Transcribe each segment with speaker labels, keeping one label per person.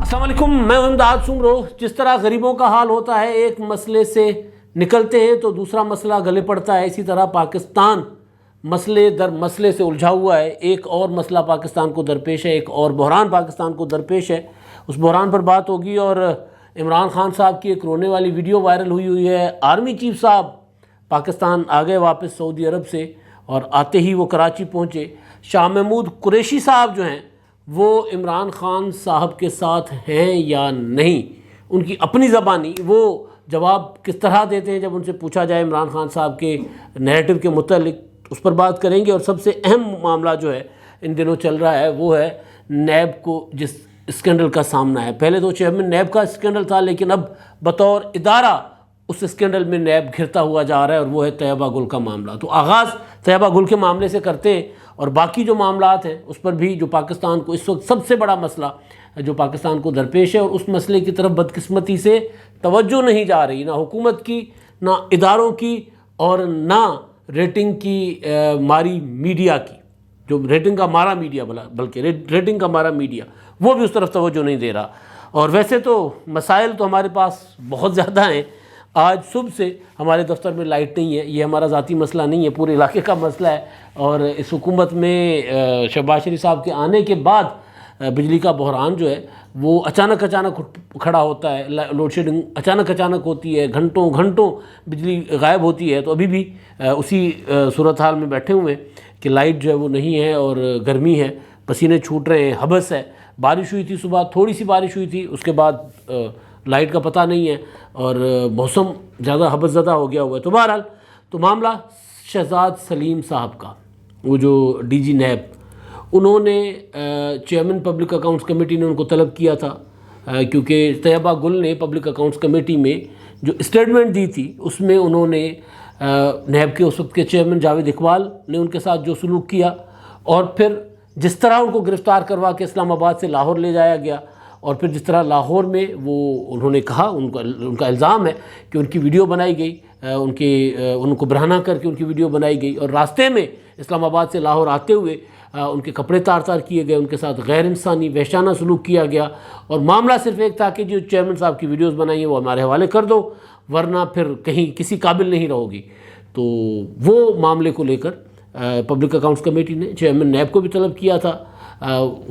Speaker 1: السلام علیکم، میں امداد سمرو۔ جس طرح غریبوں کا حال ہوتا ہے، ایک مسئلے سے نکلتے ہیں تو دوسرا مسئلہ گلے پڑتا ہے، اسی طرح پاکستان مسئلے در مسئلے سے الجھا ہوا ہے۔ ایک اور مسئلہ پاکستان کو درپیش ہے، ایک اور بحران پاکستان کو درپیش ہے، اس بحران پر بات ہوگی۔ اور عمران خان صاحب کی ایک رونے والی ویڈیو وائرل ہوئی ہے۔ آرمی چیف صاحب پاکستان آ گئے واپس سعودی عرب سے، اور آتے ہی وہ کراچی پہنچے۔ شاہ محمود قریشی صاحب جو ہیں وہ عمران خان صاحب کے ساتھ ہیں یا نہیں، ان کی اپنی زبانی وہ جواب کس طرح دیتے ہیں جب ان سے پوچھا جائے عمران خان صاحب کے نیریٹو کے متعلق، اس پر بات کریں گے۔ اور سب سے اہم معاملہ جو ہے ان دنوں چل رہا ہے وہ ہے نیب کو جس اسکینڈل کا سامنا ہے۔ پہلے تو چیئرمین نیب کا اسکینڈل تھا، لیکن اب بطور ادارہ اس اسکینڈل میں نیب گھرتا ہوا جا رہا ہے، اور وہ ہے طیبہ گل کا معاملہ۔ تو آغاز طیبہ گل کے معاملے سے کرتے ہیں، اور باقی جو معاملات ہیں اس پر بھی، جو پاکستان کو اس وقت سب سے بڑا مسئلہ جو پاکستان کو درپیش ہے، اور اس مسئلے کی طرف بدقسمتی سے توجہ نہیں جا رہی، نہ حکومت کی، نہ اداروں کی، اور نہ ریٹنگ کی ماری میڈیا کی، جو ریٹنگ کا مارا میڈیا، بلکہ ریٹنگ کا مارا میڈیا، وہ بھی اس طرف توجہ نہیں دے رہا۔ اور ویسے تو مسائل تو ہمارے پاس بہت زیادہ ہیں۔ آج صبح سے ہمارے دفتر میں لائٹ نہیں ہے، یہ ہمارا ذاتی مسئلہ نہیں ہے، پورے علاقے کا مسئلہ ہے۔ اور اس حکومت میں شہباز شریف صاحب کے آنے کے بعد بجلی کا بحران جو ہے وہ اچانک کھڑا ہوتا ہے، لوڈ شیڈنگ اچانک ہوتی ہے، گھنٹوں بجلی غائب ہوتی ہے۔ تو ابھی بھی اسی صورتحال میں بیٹھے ہوئے ہیں کہ لائٹ جو ہے وہ نہیں ہے، اور گرمی ہے، پسینے چھوٹ رہے ہیں، حبس ہے۔ بارش ہوئی تھی صبح، تھوڑی سی بارش ہوئی تھی، اس کے بعد لائٹ کا پتہ نہیں ہے، اور موسم زیادہ حبس زدہ ہو گیا ہوا ہے۔ تو بہرحال تو معاملہ شہزاد سلیم صاحب کا، وہ جو ڈی جی نیب، انہوں نے چیئرمین پبلک اکاؤنٹس کمیٹی نے ان کو طلب کیا تھا، کیونکہ طیبہ گل نے پبلک اکاؤنٹس کمیٹی میں جو اسٹیٹمنٹ دی تھی اس میں انہوں نے نیب کے اس وقت کے چیئرمین جاوید اقبال نے ان کے ساتھ جو سلوک کیا، اور پھر جس طرح ان کو گرفتار کروا کے اسلام آباد سے لاہور لے جایا گیا، اور پھر جس طرح لاہور میں وہ انہوں نے کہا، ان کا الزام ہے کہ ان کی ویڈیو بنائی گئی، ان کو برہنہ کر کے ان کی ویڈیو بنائی گئی، اور راستے میں اسلام آباد سے لاہور آتے ہوئے ان کے کپڑے تار کیے گئے، ان کے ساتھ غیر انسانی وحشانہ سلوک کیا گیا۔ اور معاملہ صرف ایک تھا کہ جو چیئرمین صاحب کی ویڈیوز بنائی ہیں وہ ہمارے حوالے کر دو، ورنہ پھر کہیں کسی قابل نہیں رہو گی۔ تو وہ معاملے کو لے کر پبلک اکاؤنٹس کمیٹی نے چیئرمین نیب کو بھی طلب کیا تھا۔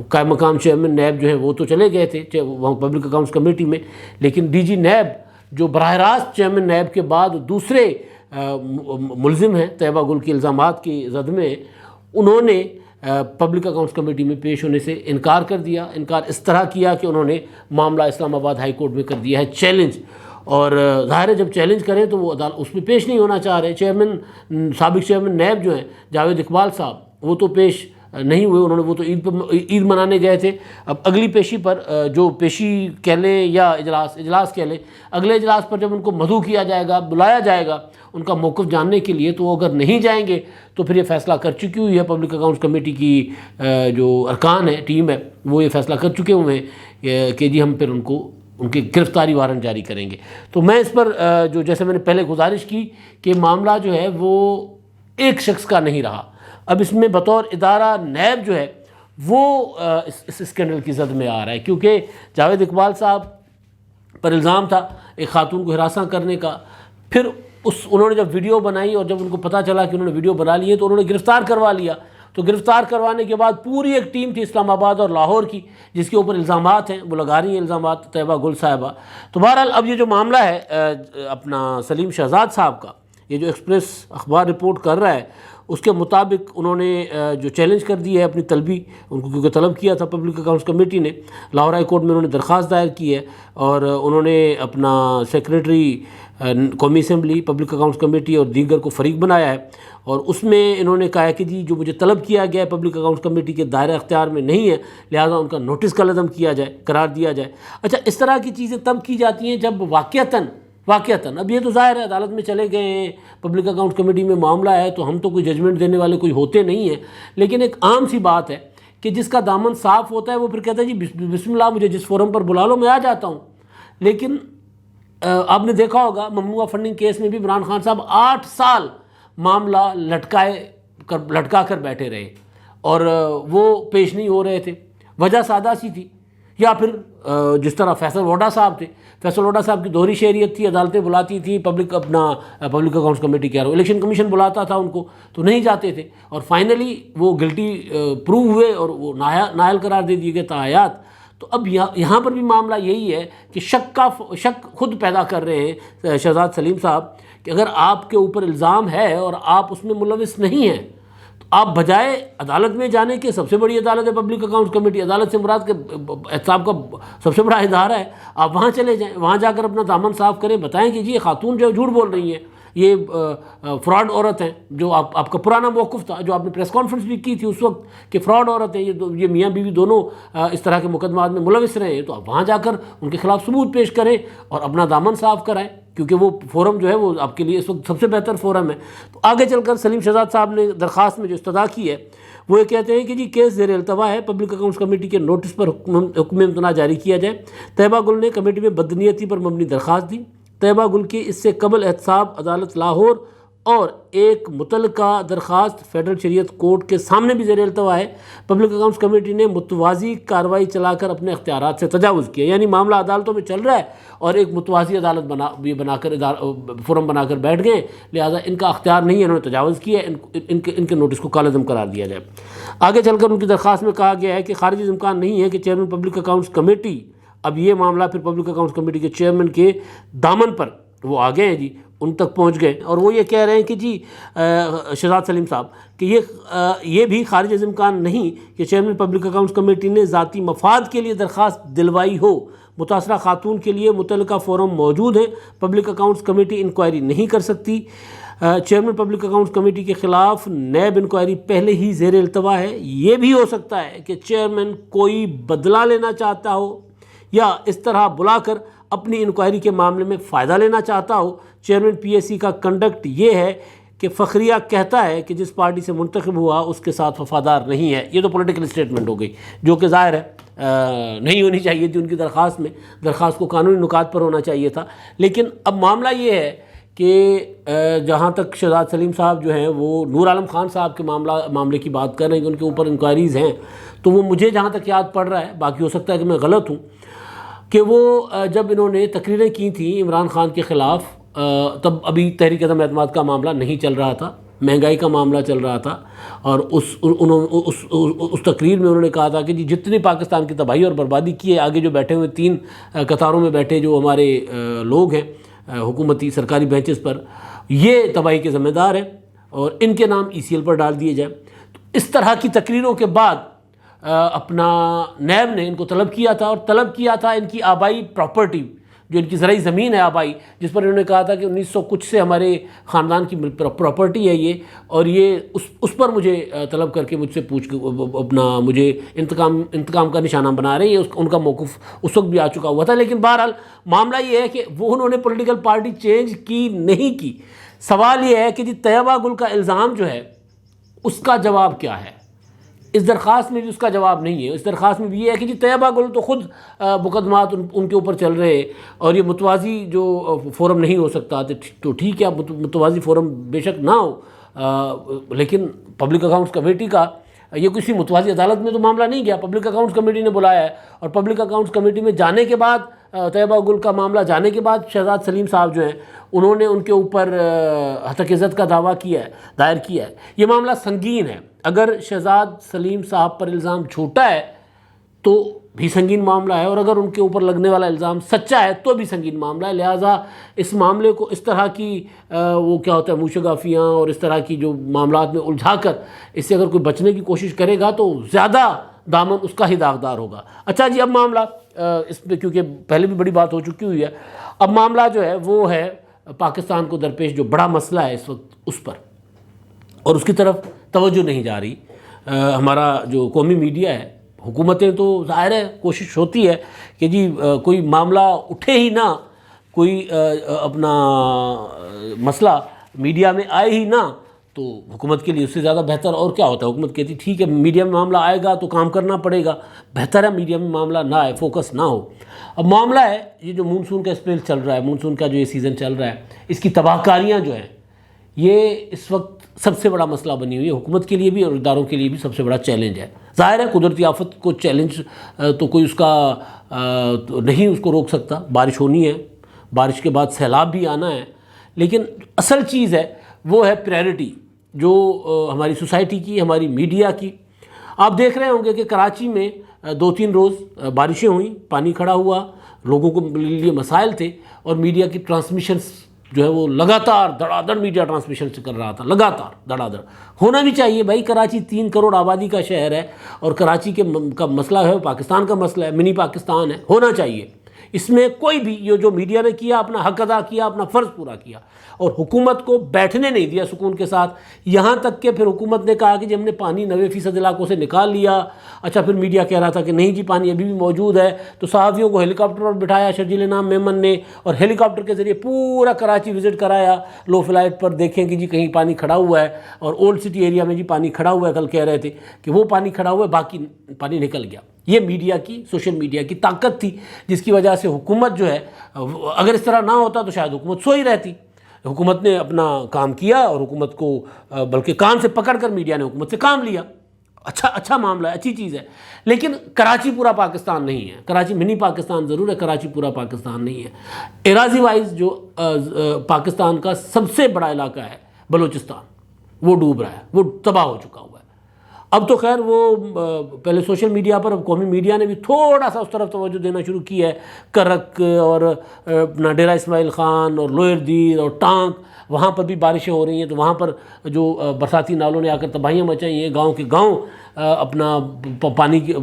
Speaker 1: قائم مقام چیئرمین نیب جو ہیں وہ تو چلے گئے تھے وہاں پبلک اکاؤنٹس کمیٹی میں، لیکن ڈی جی نیب جو براہ راست چیئرمین نیب کے بعد دوسرے ملزم ہیں طیبہ گل کے الزامات کی زد میں، انہوں نے پبلک اکاؤنٹس کمیٹی میں پیش ہونے سے انکار کر دیا۔ انکار اس طرح کیا کہ انہوں نے معاملہ اسلام آباد ہائی کورٹ میں کر دیا ہے چیلنج، اور ظاہر ہے جب چیلنج کریں تو وہ اس میں پیش نہیں ہونا چاہ رہے۔ سابق چیئرمین نیب جو ہیں جاوید اقبال صاحب، وہ تو پیش نہیں ہوئے، انہوں نے وہ تو عید منانے گئے تھے۔ اب اگلی پیشی پر، جو پیشی کہہ لیں یا اجلاس کہہ لیں، اگلے اجلاس پر جب ان کو مدعو کیا جائے گا، بلایا جائے گا ان کا موقف جاننے کے لیے، تو وہ اگر نہیں جائیں گے تو پھر یہ فیصلہ کر چکی ہوئی ہے پبلک اکاؤنٹس کمیٹی کی جو ارکان ہے، ٹیم ہے، وہ یہ فیصلہ کر چکے ہوئے ہیں کہ جی ہم پھر ان کی گرفتاری وارنٹ جاری کریں گے۔ تو میں اس پر جو جیسے میں نے پہلے گزارش کی کہ معاملہ جو ہے وہ ایک شخص کا نہیں رہا، اب اس میں بطور ادارہ نیب جو ہے وہ اس اسکینڈل کی زد میں آ رہا ہے، کیونکہ جاوید اقبال صاحب پر الزام تھا ایک خاتون کو ہراساں کرنے کا۔ پھر انہوں نے جب ویڈیو بنائی، اور جب ان کو پتہ چلا کہ انہوں نے ویڈیو بنا لی ہے، تو انہوں نے گرفتار کروا لیا۔ تو گرفتار کروانے کے بعد پوری ایک ٹیم تھی اسلام آباد اور لاہور کی جس کے اوپر الزامات ہیں، وہ لگا رہی ہیں الزامات طیبہ گل صاحبہ۔ تو بہرحال اب یہ جو معاملہ ہے اپنا سلیم شہزاد صاحب کا، یہ جو ایکسپریس اخبار رپورٹ کر رہا ہے، اس کے مطابق انہوں نے جو چیلنج کر دی ہے اپنی طلبی، ان کو کیونکہ طلب کیا تھا پبلک اکاؤنٹس کمیٹی نے، لاہور ہائی کورٹ میں انہوں نے درخواست دائر کی ہے، اور انہوں نے اپنا سیکریٹری قومی اسمبلی، پبلک اکاؤنٹس کمیٹی اور دیگر کو فریق بنایا ہے، اور اس میں انہوں نے کہا ہے کہ جی جو مجھے طلب کیا گیا ہے پبلک اکاؤنٹس کمیٹی کے دائرہ اختیار میں نہیں ہے، لہٰذا ان کا نوٹس کا لزم کیا جائے، قرار دیا جائے۔ اچھا، اس طرح کی چیزیں تب کی جاتی ہیں جب واقعتاً اب یہ تو ظاہر ہے عدالت میں چلے گئے ہیں، پبلک اکاؤنٹس کمیٹی میں معاملہ ہے، تو ہم تو کوئی ججمنٹ دینے والے کوئی ہوتے نہیں ہیں، لیکن ایک عام سی بات ہے کہ جس کا دامن صاف ہوتا ہے وہ پھر کہتا ہے جی بسم اللہ، مجھے جس فورم پر بلا لو میں آ جاتا ہوں۔ لیکن آپ نے دیکھا ہوگا ممنوعہ فنڈنگ کیس میں بھی عمران خان صاحب 8 سال معاملہ لٹکا کر بیٹھے رہے، اور وہ پیش نہیں ہو رہے تھے۔ وجہ سادہ سی تھی یا پھر جس طرح فیصل ووڈا صاحب تھے، فیصل ووڈا صاحب کی دوہری شہریت تھی، عدالتیں بلاتی تھیں، پبلک اکاؤنٹس کمیٹی کہہ رہا ہوں، الیکشن کمیشن بلاتا تھا ان کو تو نہیں جاتے تھے، اور فائنلی وہ گلٹی پروو ہوئے اور وہ نااہل قرار دے دیے گئے تاحیات۔ تو اب یہاں پر بھی معاملہ یہی ہے کہ شک خود پیدا کر رہے ہیں شہزاد سلیم صاحب کہ اگر آپ کے اوپر الزام ہے اور آپ اس میں ملوث نہیں ہیں تو آپ بجائے عدالت میں جانے کے، سب سے بڑی عدالت ہے پبلک اکاؤنٹس کمیٹی، عدالت سے مراد کے احتساب کا سب سے بڑا ادارہ ہے، آپ وہاں چلے جائیں، وہاں جا کر اپنا دامن صاف کریں، بتائیں کہ جی یہ خاتون جو جھوٹ بول رہی ہیں، یہ فراڈ عورت ہیں، جو آپ کا پرانا موقف تھا جو آپ نے پریس کانفرنس بھی کی تھی اس وقت کہ فراڈ عورت ہیں، یہ میاں بیوی دونوں اس طرح کے مقدمات میں ملوث رہے ہیں، تو آپ وہاں جا کر ان کے خلاف ثبوت پیش کریں اور اپنا دامن صاف کرائیں، کیونکہ وہ فورم جو ہے وہ آپ کے لیے اس وقت سب سے بہتر فورم ہے۔ تو آگے چل کر سلیم شہزاد صاحب نے درخواست میں جو استدعا کی ہے وہ یہ کہتے ہیں کہ جی کیس زیر التوا ہے، پبلک اکاؤنٹس کمیٹی کے نوٹس پر حکم امتناع جاری کیا جائے۔ طیبہ گل نے کمیٹی میں بدنیتی پر مبنی درخواست دی۔ طیبہ گل کی اس سے قبل احتساب عدالت لاہور اور ایک متعلقہ درخواست فیڈرل شریعت کورٹ کے سامنے بھی زیر التوا ہے۔ پبلک اکاؤنٹس کمیٹی نے متوازی کارروائی چلا کر اپنے اختیارات سے تجاوز کیا، یعنی معاملہ عدالتوں میں چل رہا ہے اور ایک متوازی عدالت بنا کر فورم بنا کر بیٹھ گئے، لہٰذا ان کا اختیار نہیں ہے، انہوں نے تجاوز کیا ہے، ان کے نوٹس کو کالعدم قرار دیا جائے۔ آگے چل کر ان کی درخواست میں کہا گیا ہے کہ خارج امکان نہیں ہے کہ چیئرمین پبلک اکاؤنٹس کمیٹی، اب یہ معاملہ پھر پبلک اکاؤنٹس کمیٹی کے چیئرمین کے دامن پر وہ آ گئے ہیں جی، ان تک پہنچ گئے، اور وہ یہ کہہ رہے ہیں کہ جی شہزاد سلیم صاحب کہ یہ بھی خارج از امکان نہیں کہ چیئرمین پبلک اکاؤنٹس کمیٹی نے ذاتی مفاد کے لیے درخواست دلوائی ہو، متاثرہ خاتون کے لیے متعلقہ فورم موجود ہے، پبلک اکاؤنٹس کمیٹی انکوائری نہیں کر سکتی۔ چیئرمین پبلک اکاؤنٹس کمیٹی کے خلاف نیب انکوائری پہلے ہی زیر التوا ہے۔ یہ بھی ہو سکتا ہے کہ چیئرمین کوئی بدلہ لینا چاہتا ہو یا اس طرح بلا کر اپنی انکوائری کے معاملے میں فائدہ لینا چاہتا ہو۔ چیئرمین پی ایس سی کا کنڈکٹ یہ ہے کہ فخریہ کہتا ہے کہ جس پارٹی سے منتخب ہوا اس کے ساتھ وفادار نہیں ہے۔ یہ تو پولیٹیکل اسٹیٹمنٹ ہو گئی جو کہ ظاہر ہے نہیں ہونی چاہیے تھی ان کی درخواست کو قانونی نکات پر ہونا چاہیے تھا۔ لیکن اب معاملہ یہ ہے کہ جہاں تک شہزاد سلیم صاحب جو ہیں وہ نور عالم خان صاحب کے معاملے کی بات کر رہے ہیں کہ ان کے اوپر انکوائریز ہیں، تو وہ مجھے جہاں تک یاد پڑ رہا ہے، باقی ہو سکتا ہے کہ میں غلط ہوں، کہ وہ جب انہوں نے تقریریں کی تھیں عمران خان کے خلاف تب ابھی تحریک عدم اعتماد کا معاملہ نہیں چل رہا تھا، مہنگائی کا معاملہ چل رہا تھا، اور اس تقریر میں انہوں نے کہا تھا کہ جی جتنی پاکستان کی تباہی اور بربادی کی ہے، آگے جو بیٹھے ہوئے 3 قطاروں میں بیٹھے جو ہمارے لوگ ہیں حکومتی سرکاری بینچز پر، یہ تباہی کے ذمہ دار ہیں اور ان کے نام ای سی ایل پر ڈال دیے جائیں۔ تو اس طرح کی تقریروں کے بعد اپنا نیب نے ان کو طلب کیا تھا، اور طلب کیا تھا ان کی آبائی پراپرٹی، جو ان کی زرعی زمین ہے آبائی، جس پر انہوں نے کہا تھا کہ 1900 کچھ سے ہمارے خاندان کی پراپرٹی ہے یہ، اور یہ اس پر مجھے طلب کر کے مجھ سے مجھے انتقام کا نشانہ بنا رہے ہیں۔ ان کا موقف اس وقت بھی آ چکا ہوا تھا، لیکن بہرحال معاملہ یہ ہے کہ انہوں نے پولیٹیکل پارٹی چینج کی نہیں کی۔ سوال یہ ہے کہ جی طیبہ گل کا الزام جو ہے اس کا جواب کیا ہے؟ اس درخواست میں بھی اس کا جواب نہیں ہے۔ اس درخواست میں بھی یہ ہے کہ جی طیبہ گل تو خود مقدمات ان کے اوپر چل رہے ہیں، اور یہ متوازی جو فورم نہیں ہو سکتا تو ٹھیک ہے، متوازی فورم بے شک نہ ہو، لیکن پبلک اکاؤنٹس کمیٹی کا یہ کسی متوازی عدالت میں تو معاملہ نہیں گیا، پبلک اکاؤنٹس کمیٹی نے بلایا ہے، اور پبلک اکاؤنٹس کمیٹی میں جانے کے بعد طیبہ گل کا معاملہ جانے کے بعد شہزاد سلیم صاحب جو ہیں انہوں نے ان کے اوپر ہتک عزت کا دعویٰ دائر کیا ہے۔ یہ معاملہ سنگین ہے، اگر شہزاد سلیم صاحب پر الزام جھوٹا ہے تو بھی سنگین معاملہ ہے، اور اگر ان کے اوپر لگنے والا الزام سچا ہے تو بھی سنگین معاملہ ہے۔ لہٰذا اس معاملے کو اس طرح کی وہ کیا ہوتا ہے موشگافیاں اور اس طرح کی جو معاملات میں الجھا کر اس سے اگر کوئی بچنے کی کوشش کرے گا تو زیادہ دامن اس کا ہی داغدار ہوگا۔ اچھا جی، اب معاملہ اس پہ کیونکہ پہلے بھی بڑی بات ہو چکی ہوئی ہے، اب معاملہ جو ہے وہ ہے پاکستان کو درپیش جو بڑا مسئلہ ہے اس وقت اس پر، اور اس کی طرف توجہ نہیں جا رہی۔ ہمارا جو قومی میڈیا ہے، حکومتیں تو ظاہر ہے کوشش ہوتی ہے کہ جی کوئی معاملہ اٹھے ہی نہ، کوئی اپنا مسئلہ میڈیا میں آئے ہی نہ، تو حکومت کے لیے اس سے زیادہ بہتر اور کیا ہوتا ہے؟ حکومت کہتی ٹھیک ہے میڈیا میں معاملہ آئے گا تو کام کرنا پڑے گا، بہتر ہے میڈیا میں معاملہ نہ آئے، فوکس نہ ہو۔ اب معاملہ ہے یہ جو مونسون کا اسپیل چل رہا ہے، مونسون کا جو یہ سیزن چل رہا ہے، اس کی تباہ کاریاں جو ہیں یہ اس وقت سب سے بڑا مسئلہ بنی ہوئی ہے، حکومت کے لیے بھی اور اداروں کے لیے بھی سب سے بڑا چیلنج ہے۔ ظاہر ہے قدرتی آفت کو چیلنج تو کوئی اس کا نہیں اس کو روک سکتا، بارش ہونی ہے، بارش کے بعد سیلاب بھی آنا ہے، لیکن اصل چیز ہے وہ ہے پریارٹی جو ہماری سوسائٹی کی، ہماری میڈیا کی۔ آپ دیکھ رہے ہوں گے کہ کراچی میں 2-3 روز بارشیں ہوئیں، پانی کھڑا ہوا، لوگوں کو لیے مسائل تھے، اور میڈیا کی ٹرانسمیشنز جو ہے وہ لگاتار دھڑا دھڑ میڈیا ٹرانسمیشن سے کر رہا تھا، لگاتار دھڑا دھڑ ہونا بھی چاہیے بھائی۔ کراچی 3 کروڑ آبادی کا شہر ہے، اور کراچی کا مسئلہ ہے پاکستان کا مسئلہ ہے، منی پاکستان ہے، ہونا چاہیے۔ اس میں کوئی بھی یہ جو میڈیا نے کیا اپنا حق ادا کیا، اپنا فرض پورا کیا، اور حکومت کو بیٹھنے نہیں دیا سکون کے ساتھ، یہاں تک کہ پھر حکومت نے کہا کہ جی ہم نے پانی 90% علاقوں سے نکال لیا۔ اچھا پھر میڈیا کہہ رہا تھا کہ نہیں جی پانی ابھی بھی موجود ہے، تو صحافیوں کو ہیلی کاپٹر پر بٹھایا شرجیل نام میمن نے، اور ہیلی کاپٹر کے ذریعے پورا کراچی وزٹ کرایا، لو فلائٹ پر دیکھیں کہ جی کہیں پانی کھڑا ہوا ہے، اور اولڈ سٹی ایریا میں جی پانی کھڑا ہوا ہے، کل کہہ رہے تھے کہ وہ پانی کھڑا ہوا ہے، باقی پانی نکل گیا۔ یہ میڈیا کی، سوشل میڈیا کی طاقت تھی، جس کی وجہ سے حکومت جو ہے، اگر اس طرح نہ ہوتا تو شاید حکومت سوئی رہتی۔ حکومت نے اپنا کام کیا، اور حکومت کو بلکہ کان سے پکڑ کر میڈیا نے حکومت سے کام لیا۔ اچھا معاملہ ہے، اچھی چیز ہے، لیکن کراچی پورا پاکستان نہیں ہے۔ کراچی منی پاکستان ضرور ہے، کراچی پورا پاکستان نہیں ہے۔ اراضی وائز جو پاکستان کا سب سے بڑا علاقہ ہے بلوچستان، وہ ڈوب رہا ہے، وہ تباہ ہو چکا ہوا ہے۔ اب تو خیر وہ پہلے سوشل میڈیا پر، اب قومی میڈیا نے بھی تھوڑا سا اس طرف توجہ دینا شروع کی ہے۔ کرک اور اپنا ڈیرہ اسماعیل خان اور لوئر دیر اور ٹانک، وہاں پر بھی بارشیں ہو رہی ہیں، تو وہاں پر جو برساتی نالوں نے آ کر تباہیاں مچائی ہیں، گاؤں کے گاؤں اپنا پانی کی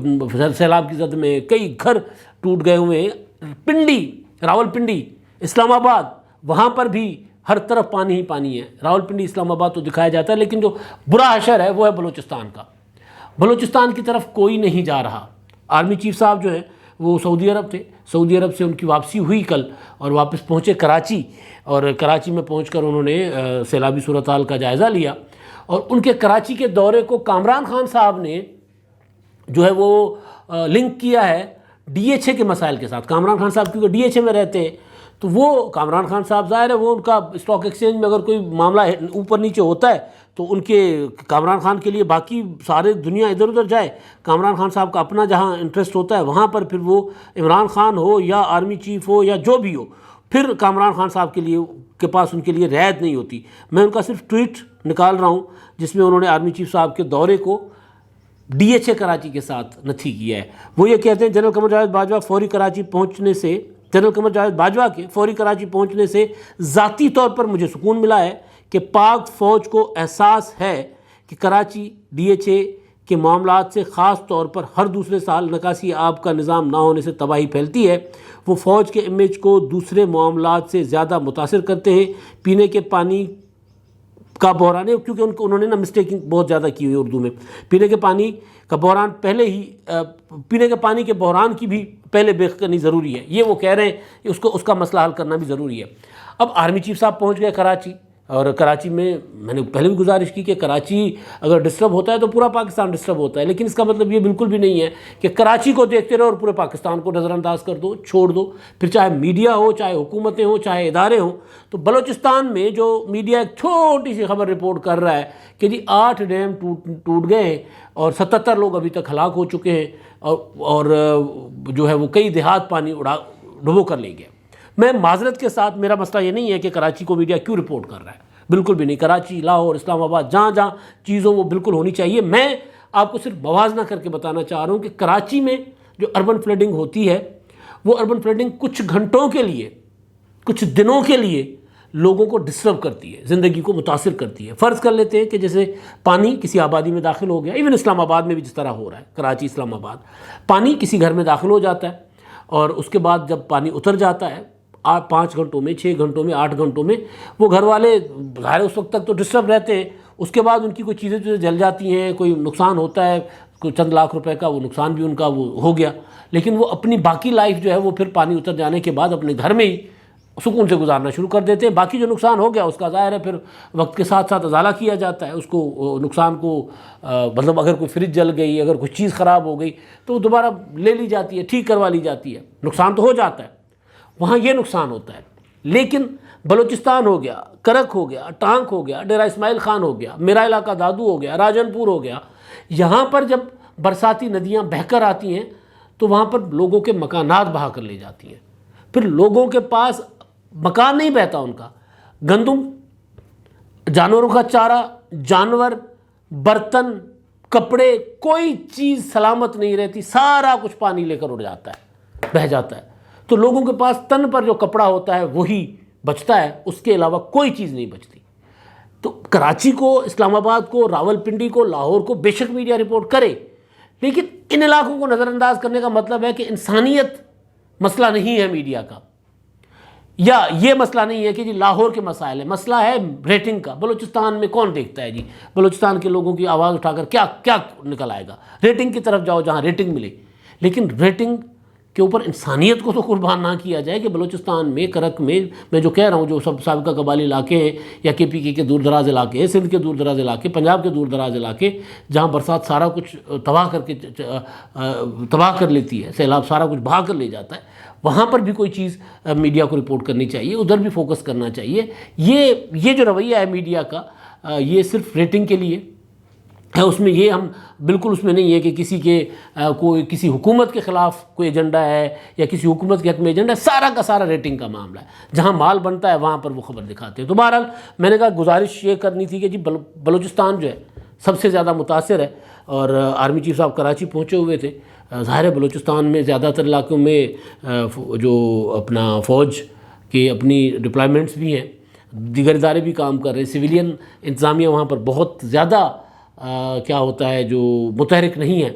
Speaker 1: سیلاب کی زد میں کئی گھر ٹوٹ گئے ہوئے ہیں۔ پنڈی، راول پنڈی، اسلام آباد، وہاں پر بھی ہر طرف پانی ہی پانی ہے۔ راول پنڈی، اسلام آباد تو دکھایا جاتا ہے، لیکن جو برا حشر ہے وہ ہے بلوچستان کا۔ بلوچستان کی طرف کوئی نہیں جا رہا۔ آرمی چیف صاحب جو ہیں وہ سعودی عرب تھے، سعودی عرب سے ان کی واپسی ہوئی کل، اور واپس پہنچے کراچی، اور کراچی میں پہنچ کر انہوں نے سیلابی صورتحال کا جائزہ لیا۔ اور ان کے کراچی کے دورے کو کامران خان صاحب نے جو ہے وہ لنک کیا ہے ڈی ایچ اے کے مسائل کے ساتھ۔ کامران خان صاحب کیونکہ ڈی ایچ اے میں رہتے ہیں، تو وہ کامران خان صاحب ظاہر ہے وہ ان کا اسٹاک ایکسچینج میں اگر کوئی معاملہ اوپر نیچے ہوتا ہے تو ان کے کامران خان کے لیے باقی سارے دنیا ادھر ادھر جائے، کامران خان صاحب کا اپنا جہاں انٹرسٹ ہوتا ہے وہاں پر پھر وہ عمران خان ہو یا آرمی چیف ہو یا جو بھی ہو، پھر کامران خان صاحب کے پاس ان کے لیے رعایت نہیں ہوتی۔ میں ان کا صرف ٹویٹ نکال رہا ہوں جس میں انہوں نے آرمی چیف صاحب کے دورے کو ڈی ایچ اے کراچی کے ساتھ نتھی کیا ہے۔ وہ یہ کہتے ہیں جنرل قمر جاوید باجوہ کے فوری کراچی پہنچنے سے ذاتی طور پر مجھے سکون ملا ہے کہ پاک فوج کو احساس ہے کہ کراچی ڈی ایچ اے کے معاملات سے، خاص طور پر ہر دوسرے سال نکاسی آب کا نظام نہ ہونے سے تباہی پھیلتی ہے۔ وہ فوج کے امیج کو دوسرے معاملات سے زیادہ متاثر کرتے ہیں۔ پینے کے پانی کا بحران ہے، کیونکہ انہوں نے مسٹیکنگ بہت زیادہ کی ہوئی اردو میں، پینے کے پانی کا بحران پینے کے پانی کے بحران کی بھی پہلے بحث کرنی ضروری ہے، یہ وہ کہہ رہے ہیں کہ اس کا مسئلہ حل کرنا بھی ضروری ہے۔ اب آرمی چیف صاحب پہنچ گئے کراچی، اور کراچی میں نے پہلے بھی گزارش کی کہ کراچی اگر ڈسٹرب ہوتا ہے تو پورا پاکستان ڈسٹرب ہوتا ہے، لیکن اس کا مطلب یہ بالکل بھی نہیں ہے کہ کراچی کو دیکھتے رہو اور پورے پاکستان کو نظر انداز کر دو، چھوڑ دو۔ پھر چاہے میڈیا ہو، چاہے حکومتیں ہوں، چاہے ادارے ہوں، تو بلوچستان میں جو میڈیا ایک چھوٹی سی خبر رپورٹ کر رہا ہے کہ جی 8 ڈیم ٹوٹ گئے ہیں اور 77 لوگ ابھی تک ہلاک ہو چکے ہیں، اور جو ہے وہ کئی دیہات پانی ڈبو کر لے گیا۔ میں معذرت کے ساتھ، میرا مسئلہ یہ نہیں ہے کہ کراچی کو میڈیا کیوں رپورٹ کر رہا ہے، بالکل بھی نہیں۔ کراچی، لاہور، اسلام آباد، جہاں جہاں چیزوں وہ بالکل ہونی چاہیے۔ میں آپ کو صرف موازنہ کر کے بتانا چاہ رہا ہوں کہ کراچی میں جو اربن فلڈنگ ہوتی ہے، وہ اربن فلڈنگ کچھ گھنٹوں کے لیے، کچھ دنوں کے لیے لوگوں کو ڈسٹرب کرتی ہے، زندگی کو متاثر کرتی ہے۔ فرض کر لیتے ہیں کہ جیسے پانی کسی آبادی میں داخل ہو گیا، ایون اسلام آباد میں بھی جس طرح ہو رہا ہے، کراچی، اسلام آباد، پانی کسی گھر میں داخل ہو جاتا ہے، اور اس کے بعد جب پانی اتر جاتا ہے 5 گھنٹوں میں، 6 گھنٹوں میں، 8 گھنٹوں میں، وہ گھر والے ظاہر اس وقت تک تو ڈسٹرب رہتے ہیں۔ اس کے بعد ان کی کوئی چیزیں جل جاتی ہیں، کوئی نقصان ہوتا ہے، کوئی چند لاکھ روپے کا وہ نقصان بھی ان کا وہ ہو گیا، لیکن وہ اپنی باقی لائف جو ہے وہ پھر پانی اتر جانے کے بعد اپنے گھر میں ہی سکون سے گزارنا شروع کر دیتے ہیں۔ باقی جو نقصان ہو گیا اس کا ظاہر ہے پھر وقت کے ساتھ ساتھ ازالہ کیا جاتا ہے، اس کو نقصان کو مطلب اگر کوئی فریج جل گئی، اگر کوئی چیز خراب ہو گئی تو وہ دوبارہ لے لی جاتی ہے، ٹھیک کروا لی جاتی ہے، نقصان تو ہو جاتا ہے، وہاں یہ نقصان ہوتا ہے۔ لیکن بلوچستان ہو گیا، کرک ہو گیا، ٹانک ہو گیا، ڈیرہ اسماعیل خان ہو گیا، میرا علاقہ دادو ہو گیا، راجن پور ہو گیا، یہاں پر جب برساتی ندیاں بہہ کر آتی ہیں تو وہاں پر لوگوں کے مکانات بہا کر لے جاتی ہیں. پھر لوگوں کے پاس مکان نہیں بہتا، ان کا گندم، جانوروں کا چارہ، جانور، برتن، کپڑے، کوئی چیز سلامت نہیں رہتی، سارا کچھ پانی لے کر اڑ جاتا ہے، بہہ جاتا ہے. تو لوگوں کے پاس تن پر جو کپڑا ہوتا ہے وہی بچتا ہے، اس کے علاوہ کوئی چیز نہیں بچتی. تو کراچی کو، اسلام آباد کو، راول پنڈی کو، لاہور کو بے شک میڈیا رپورٹ کرے، لیکن ان علاقوں کو نظر انداز کرنے کا مطلب ہے کہ انسانیت مسئلہ نہیں ہے میڈیا کا، یا یہ مسئلہ نہیں ہے کہ جی لاہور کے مسائل ہے، مسئلہ ہے ریٹنگ کا. بلوچستان میں کون دیکھتا ہے جی؟ بلوچستان کے لوگوں کی آواز اٹھا کر کیا نکل آئے گا؟ ریٹنگ کی طرف جاؤ جہاں ریٹنگ ملے، لیکن ریٹنگ کے اوپر انسانیت کو تو قربان نہ کیا جائے. کہ بلوچستان میں، کرک میں جو کہہ رہا ہوں، جو سب سابقہ قبائلی علاقے ہیں یا کے پی کے دور دراز علاقے ہیں، سندھ کے دور دراز علاقے، پنجاب کے دور دراز علاقے، جہاں برسات سارا کچھ تباہ کر لیتی ہے، سیلاب سارا کچھ بہا کر لے جاتا ہے، وہاں پر بھی کوئی چیز میڈیا کو رپورٹ کرنی چاہیے، ادھر بھی فوکس کرنا چاہیے. یہ جو رویہ ہے میڈیا کا، یہ صرف ریٹنگ کے لیے ہے. اس میں یہ ہم بالکل اس میں نہیں ہے کہ کسی حکومت کے خلاف کوئی ایجنڈا ہے یا کسی حکومت کے حق میں ایجنڈا ہے. سارا کا سارا ریٹنگ کا معاملہ ہے. جہاں مال بنتا ہے وہاں پر وہ خبر دکھاتے ہیں. تو بہرحال میں نے کہا گزارش یہ کرنی تھی کہ جی بلوچستان جو ہے سب سے زیادہ متاثر ہے، اور آرمی چیف صاحب کراچی پہنچے ہوئے تھے. ظاہر ہے بلوچستان میں زیادہ تر علاقوں میں جو اپنا فوج کے اپنی ڈپلائمنٹس بھی ہیں، دیگر ادارے بھی کام کر رہے ہیں، سویلین انتظامیہ وہاں پر بہت زیادہ کیا ہوتا ہے جو متحرک نہیں ہے.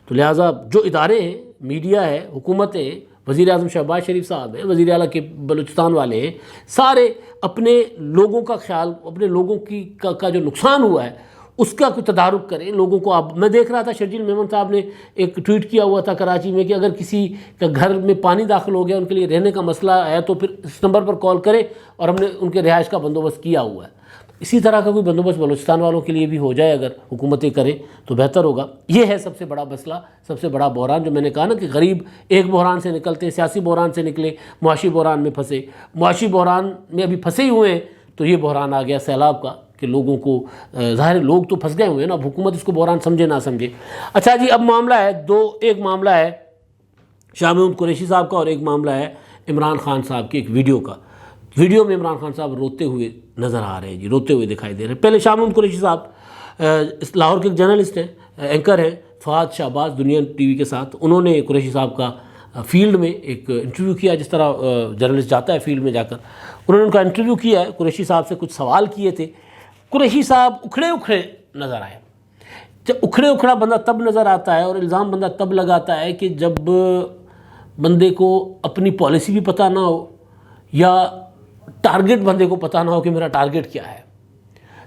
Speaker 1: تو لہٰذا جو ادارے ہیں، میڈیا ہے، حکومتیں، وزیر اعظم شہباز شریف صاحب ہیں، وزیر اعلیٰ کے بلوچستان والے ہیں، سارے اپنے لوگوں کا خیال، اپنے لوگوں کا جو نقصان ہوا ہے اس کا کوئی تدارک کریں. لوگوں کو میں دیکھ رہا تھا شرجیل میمن صاحب نے ایک ٹویٹ کیا ہوا تھا کراچی میں کہ اگر کسی کا گھر میں پانی داخل ہو گیا، ان کے لیے رہنے کا مسئلہ ہے، تو پھر اس نمبر پر کال کرے، اور ہم نے ان کے رہائش کا بندوبست کیا ہوا ہے. اسی طرح کا کوئی بندوبست بلوچستان والوں کے لیے بھی ہو جائے، اگر حکومتیں کریں تو بہتر ہوگا. یہ ہے سب سے بڑا مسئلہ، سب سے بڑا بحران، جو میں نے کہا نا کہ غریب ایک بحران سے نکلتے، سیاسی بحران سے نکلے، معاشی بحران میں پھنسے، معاشی بحران میں ابھی پھنسے ہی ہوئے ہیں. تو یہ بحران آ گیا سیلاب کا کہ لوگوں کو، ظاہر لوگ تو پھنس گئے ہوئے ہیں نا، اب حکومت اس کو بحران سمجھے نہ سمجھے. اچھا جی، اب معاملہ ہے ایک معاملہ ہے شاہ محمود قریشی صاحب کا، اور ایک معاملہ ہے عمران خان صاحب کی ایک ویڈیو کا. ویڈیو میں عمران خان صاحب روتے ہوئے نظر آ رہے ہیں جی، روتے ہوئے دکھائی دے رہے ہیں. پہلے شاہ محمود قریشی صاحب لاہور کے ایک جرنلسٹ ہیں، اینکر ہیں فہد شہباز دنیا ٹی وی کے ساتھ. انہوں نے قریشی صاحب کا فیلڈ میں ایک انٹرویو کیا، جس طرح جرنلسٹ جاتا ہے فیلڈ میں جا کر. انہوں نے ان کا انٹرویو کیا ہے، قریشی صاحب سے کچھ سوال کیے تھے. قریشی صاحب اکھڑے نظر آئے. جب اکھڑا بندہ تب نظر آتا ہے، اور الزام بندہ تب لگاتا ہے کہ جب بندے کو اپنی پالیسی بھی پتہ نہ ہو، یا ٹارگٹ بندے کو پتہ نہ ہو کہ میرا ٹارگٹ کیا ہے.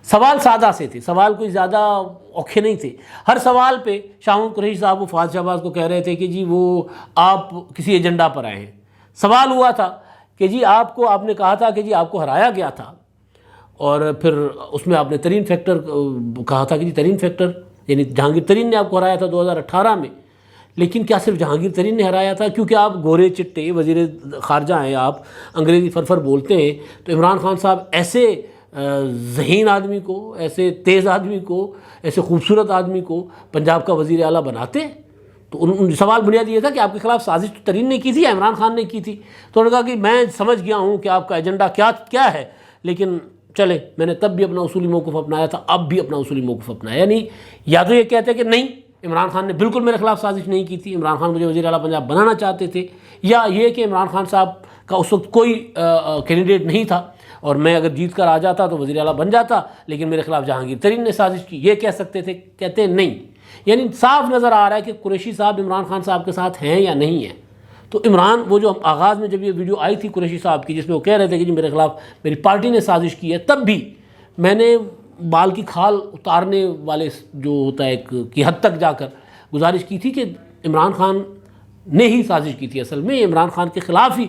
Speaker 1: سوال سادہ سے تھے، سوال کوئی زیادہ اوکھے نہیں تھے. ہر سوال پہ شاہ محمود قریشی صاحب وہ فہد شہباز کو کہہ رہے تھے کہ جی وہ آپ کسی ایجنڈا پر آئے ہیں. سوال ہوا تھا کہ جی آپ نے کہا تھا کہ جی آپ کو ہرایا گیا تھا، اور پھر اس میں آپ نے ترین فیکٹر کہا تھا کہ جی ترین فیکٹر یعنی جہانگیر ترین نے آپ کو ہرایا تھا 2018 میں. لیکن کیا صرف جہانگیر ترین نے ہرایا تھا؟ کیونکہ آپ گورے چٹے وزیر خارجہ ہیں، آپ انگریزی فرفر بولتے ہیں، تو عمران خان صاحب ایسے ذہین آدمی کو، ایسے تیز آدمی کو، ایسے خوبصورت آدمی کو پنجاب کا وزیر اعلیٰ بناتے؟ تو سوال بنیادی یہ تھا کہ آپ کے خلاف سازش تو ترین نے کی تھی یا عمران خان نے کی تھی؟ تو انہوں نے کہا کہ میں سمجھ گیا ہوں کہ آپ کا ایجنڈا کیا ہے، لیکن چلے میں نے تب بھی اپنا اصولی موقف اپنایا تھا، اب بھی اپنا اصولی موقف اپنایا. یعنی یا تو یہ کہتے ہیں کہ نہیں، عمران خان نے بالکل میرے خلاف سازش نہیں کی تھی، عمران خان مجھے وزیر اعلیٰ پنجاب بنانا چاہتے تھے، یا یہ کہ عمران خان صاحب کا اس وقت کوئی کینڈیڈیٹ نہیں تھا، اور میں اگر جیت کر آ جاتا تو وزیر اعلیٰ بن جاتا، لیکن میرے خلاف جہانگیر ترین نے سازش کی. یہ کہہ سکتے تھے، کہتے ہیں نہیں. یعنی صاف نظر آ رہا ہے کہ قریشی صاحب عمران خان صاحب کے ساتھ ہیں یا نہیں ہیں. تو عمران، وہ جو آغاز میں جب یہ ویڈیو آئی تھی قریشی صاحب کی، جس میں وہ کہہ رہے تھے کہ جی میرے خلاف میری پارٹی نے سازش کی ہے، تب بھی میں نے بال کی کھال اتارنے والے جو ہوتا ہے کی حد تک جا کر گزارش کی تھی کہ عمران خان نے ہی سازش کی تھی. اصل میں عمران خان کے خلاف ہی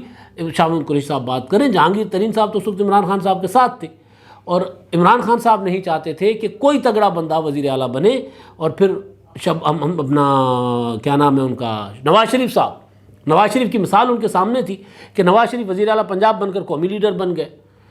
Speaker 1: شاہ محمود قریشی صاحب بات کریں. جہانگیر ترین صاحب تو اس وقت عمران خان صاحب کے ساتھ تھے، اور عمران خان صاحب نہیں چاہتے تھے کہ کوئی تگڑا بندہ وزیر اعلیٰ بنے. اور پھر ہم اپنا کیا نام ہے ان کا، نواز شریف صاحب، نواز شریف کی مثال ان کے سامنے تھی کہ نواز شریف وزیر اعلیٰ پنجاب بن کر قومی لیڈر بن گئے.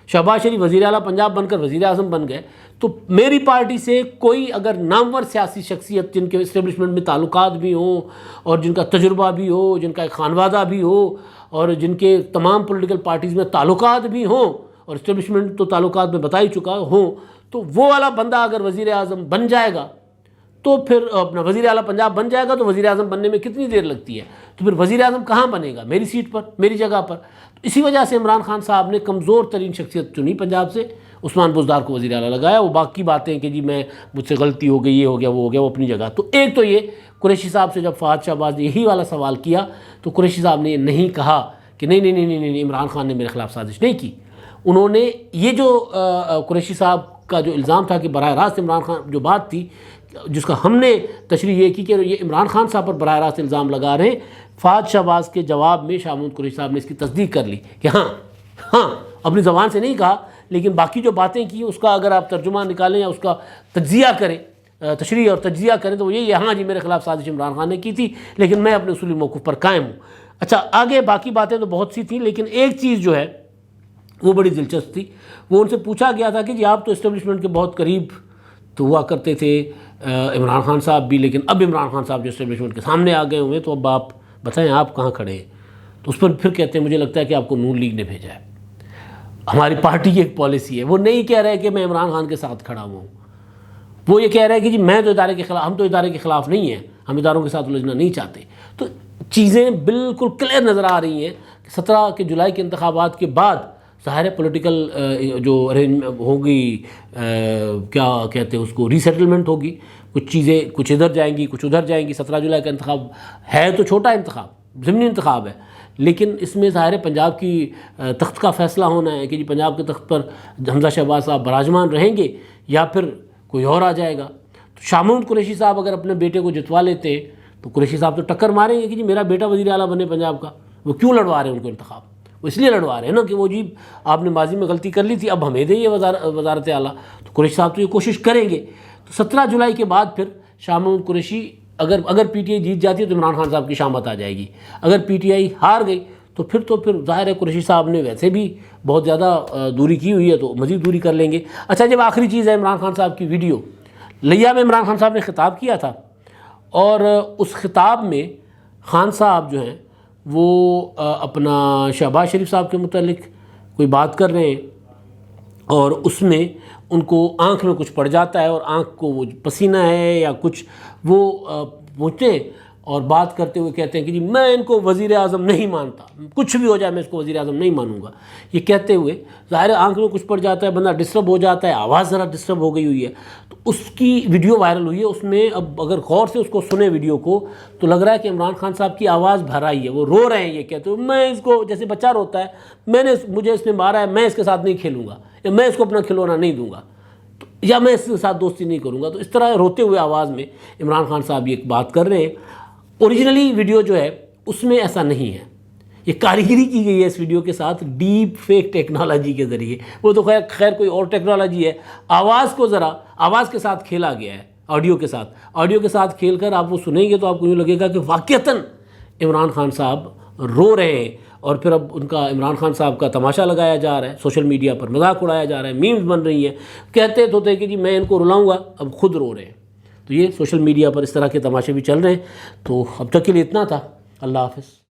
Speaker 1: شہباز شریف وزیر اعلیٰ پنجاب بن کر وزیر اعظم بن گئے، تو میری پارٹی سے کوئی اگر نامور سیاسی شخصیت جن کے اسٹیبلشمنٹ میں تعلقات بھی ہوں اور جن کا تجربہ بھی ہو، جن کا ایک خانوادہ بھی ہو اور جن کے تمام پولیٹیکل پارٹیز میں تعلقات بھی ہوں، اور اسٹیبلشمنٹ تو تعلقات میں بتا ہی چکا ہوں، تو وہ والا بندہ اگر وزیر اعظم بن جائے گا تو پھر اپنا وزیر اعلیٰ پنجاب بن جائے گا تو وزیر اعظم بننے میں کتنی دیر لگتی ہے؟ تو پھر وزیر اعظم کہاں بنے گا؟ میری سیٹ پر، میری جگہ پر۔ تو اسی وجہ سے عمران خان صاحب نے کمزور ترین شخصیت چنی پنجاب سے، عثمان بزدار کو وزیر اعلیٰ لگایا۔ وہ باقی باتیں کہ جی مجھ سے غلطی ہو گئی، یہ ہو گیا، وہ ہو گیا، وہ اپنی جگہ۔ تو ایک تو یہ قریشی صاحب سے جب فہد شہباز نے یہی والا سوال کیا تو قریشی صاحب نے یہ نہیں کہا کہ نہیں عمران خان نے میرے خلاف سازش نہیں کی۔ انہوں نے یہ جو قریشی صاحب کا جو الزام تھا کہ براہ راست عمران خان، جو بات تھی جس کا ہم نے تشریح یہ کی کہ یہ عمران خان صاحب پر براہ راست الزام لگا رہے ہیں، فہد شہباز کے جواب میں شاہ محمود قریشی صاحب نے اس کی تصدیق کر لی کہ ہاں اپنی زبان سے نہیں کہا، لیکن باقی جو باتیں کی اس کا اگر آپ ترجمہ نکالیں یا اس کا تجزیہ کریں، تشریح اور تجزیہ کریں، تو وہ یہی ہے ہاں جی میرے خلاف سازش عمران خان نے کی تھی، لیکن میں اپنے اصولی موقف پر قائم ہوں۔ اچھا، آگے باقی باتیں تو بہت سی تھیں، لیکن ایک چیز جو ہے وہ بڑی دلچسپ تھی۔ وہ ان سے پوچھا گیا تھا کہ جی آپ تو اسٹیبلشمنٹ کے بہت قریب تو ہوا کرتے تھے عمران خان صاحب بھی، لیکن اب عمران خان صاحب جو اسٹیبلشمنٹ کے سامنے آ گئے ہوئے، تو اب آپ بتائیں آپ کہاں کھڑے ہیں؟ تو اس پر پھر کہتے ہیں مجھے لگتا ہے کہ آپ کو نون لیگ نے بھیجا ہے، ہماری پارٹی کی ایک پالیسی ہے۔ وہ نہیں کہہ رہے کہ میں عمران خان کے ساتھ کھڑا ہوا ہوں، وہ یہ کہہ رہے ہیں کہ جی میں تو ادارے کے خلاف، ہم تو ادارے کے خلاف نہیں ہیں، ہم اداروں کے ساتھ الجھنا نہیں چاہتے۔ تو چیزیں بالکل کلیئر نظر آ رہی ہیں کہ 17 جولائی کے انتخابات کے بعد ظاہر ہے پولیٹیکل جو ہوگی، کیا کہتے ہیں اس کو، ری سیٹلمنٹ ہوگی، کچھ چیزیں کچھ ادھر جائیں گی کچھ ادھر جائیں گی۔ 17 جولائی کا انتخاب ہے تو چھوٹا انتخاب، ضمنی انتخاب ہے، لیکن اس میں ظاہر ہے پنجاب کی تخت کا فیصلہ ہونا ہے کہ جی پنجاب کے تخت پر حمزہ شہباز صاحب براجمان رہیں گے یا پھر کوئی اور آ جائے گا۔ تو شاہ محمود قریشی صاحب اگر اپنے بیٹے کو جتوا لیتے ہیں تو قریشی صاحب تو ٹکر ماریں گے کہ جی میرا بیٹا وزیر اعلیٰ بنے پنجاب کا۔ وہ کیوں لڑوا رہے ہیں ان کو انتخاب؟ وہ اس لیے لڑوا رہے ہیں نا کہ وہ جی آپ نے ماضی میں غلطی کر لی تھی، اب ہمیں دیں یہ وزارت اعلیٰ۔ تو قریشی صاحب تو یہ کوشش کریں گے۔ تو 17 جولائی کے بعد پھر شاہ محمود قریشی اگر پی ٹی آئی جیت جاتی ہے تو عمران خان صاحب کی شامت آ جائے گی، اگر پی ٹی آئی ہار گئی تو پھر ظاہر ہے قریشی صاحب نے ویسے بھی بہت زیادہ دوری کی ہوئی ہے تو مزید دوری کر لیں گے۔ اچھا، جب آخری چیز ہے عمران خان صاحب کی ویڈیو، لیا میں عمران خان صاحب نے خطاب کیا تھا، اور اس خطاب میں خان صاحب جو ہیں وہ اپنا شہباز شریف صاحب کے متعلق کوئی بات کر رہے ہیں، اور اس میں ان کو آنکھ میں کچھ پڑ جاتا ہے اور آنکھ کو وہ پسینہ ہے یا کچھ وہ پوچھتے ہیں اور بات کرتے ہوئے کہتے ہیں کہ جی میں ان کو وزیر اعظم نہیں مانتا، کچھ بھی ہو جائے میں اس کو وزیر اعظم نہیں مانوں گا۔ یہ کہتے ہوئے ظاہر آنکھ میں کچھ پڑ جاتا ہے، بندہ ڈسٹرب ہو جاتا ہے، آواز ذرا ڈسٹرب ہو گئی ہوئی ہے۔ تو اس کی ویڈیو وائرل ہوئی ہے، اس میں اب اگر غور سے اس کو سنیں ویڈیو کو تو لگ رہا ہے کہ عمران خان صاحب کی آواز بھر آئی ہے، وہ رو رہے ہیں، یہ کہتے ہوئے میں اس کو، جیسے بچہ روتا ہے، مجھے اس نے مارا ہے، میں اس کے ساتھ نہیں کھیلوں گا، یا میں اس کو اپنا کھلونا نہیں دوں گا، یا میں اس کے ساتھ دوستی نہیں کروں گا۔ تو اس طرح روتے ہوئے آواز میں عمران خان صاحب یہ بات کر رہے ہیں۔ اوریجنلی ویڈیو جو ہے اس میں ایسا نہیں ہے، یہ کاریگری کی گئی ہے اس ویڈیو کے ساتھ ڈیپ فیک ٹیکنالوجی کے ذریعے۔ وہ تو خیر کوئی اور ٹیکنالوجی ہے، آواز کو ذرا آواز کے ساتھ کھیلا گیا ہے، آڈیو کے ساتھ کھیل کر آپ وہ سنیں گے تو آپ کو یوں لگے گا کہ واقعتاً عمران خان صاحب رو رہے ہیں، اور پھر اب ان کا عمران خان صاحب کا تماشا لگایا جا رہا ہے، سوشل میڈیا پر مذاق اڑایا جا رہا ہے، میمز بن رہی ہیں، کہتے ہوتے کہ جی میں ان کو رلاؤں گا، اب خود رو رہے ہیں۔ تو یہ سوشل میڈیا پر اس طرح کے تماشے بھی چل رہے ہیں۔ تو اب تک کے لیے اتنا تھا، اللہ حافظ۔